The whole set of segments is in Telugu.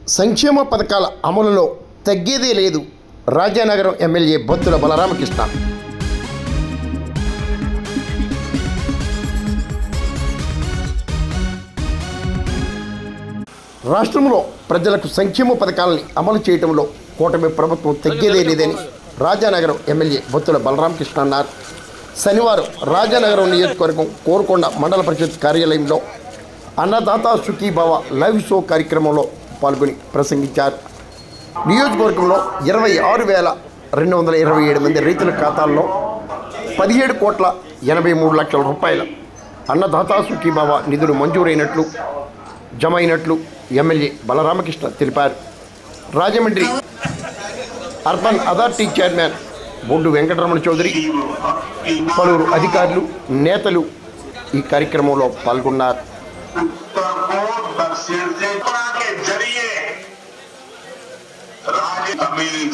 సంక్షేమ పథకాల అమలులో తగ్గేదే లేదు. రాజానగరం ఎమ్మెల్యే బొత్తుల బలరామకృష్ణ. రాష్ట్రంలో ప్రజలకు సంక్షేమ పథకాలని అమలు చేయడంలో కూటమి ప్రభుత్వం తగ్గేదే లేదని రాజానగరం ఎమ్మెల్యే బొత్తుల బలరామకృష్ణ అన్నారు. శనివారం రాజానగరం నియోజకవర్గం కోరుకొండ మండల పరిషత్ కార్యాలయంలో అన్నదాత సుఖీభవ లైవ్ షో కార్యక్రమంలో పాల్గొని ప్రసంగించారు. నియోజకవర్గంలో 26,227 మంది రైతుల ఖాతాల్లో 17,83,00,000 రూపాయల అన్నదాత సుఖీభవ నిధులు మంజూరైనట్లు జమ అయినట్లు ఎమ్మెల్యే బలరామకృష్ణ తెలిపారు. రాజమండ్రి అర్బన్ అథారిటీ చైర్మన్ బొడ్డు వెంకటరమణ చౌదరి, పలువురు అధికారులు, నేతలు ఈ కార్యక్రమంలో పాల్గొన్నారు.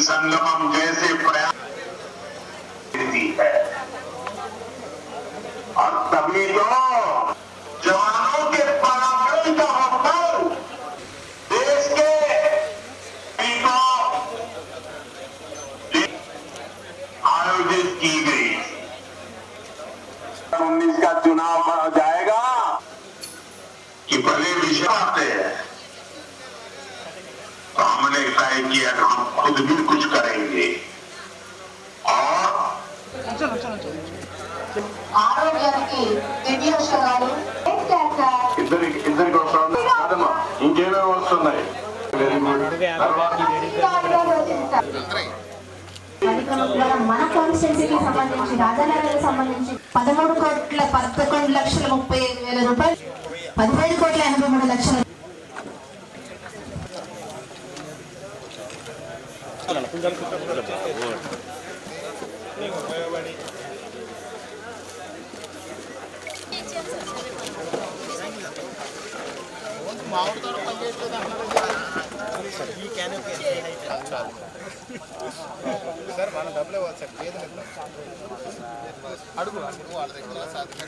संगमम जैसे प्रयास है और तभी तो जवानों के पराक्रम का महोत्सव देश के आयोजित की गई। 19 का चुनाव हो जाएगा कि भले विषय आते हैं, तो हमने तय किया कि हम खुद भी कुछ करेंगे और ఆరోగ్యానికి దివ్యౌషధాలు ఇద్దరికి వస్తుందమ్మా, ఇంకేమేమి వస్తున్నాయి. మన కాన్స్టిట్యున్సీకి సంబంధించి రాజానగర్కి సంబంధించి 13,11,35,000 రూపాయలు, 17,83,00,000 సార్ మన డబ్బులు ఇవ్వాలి సార్, అడుగు వాళ్ళ దగ్గర సాధ్యం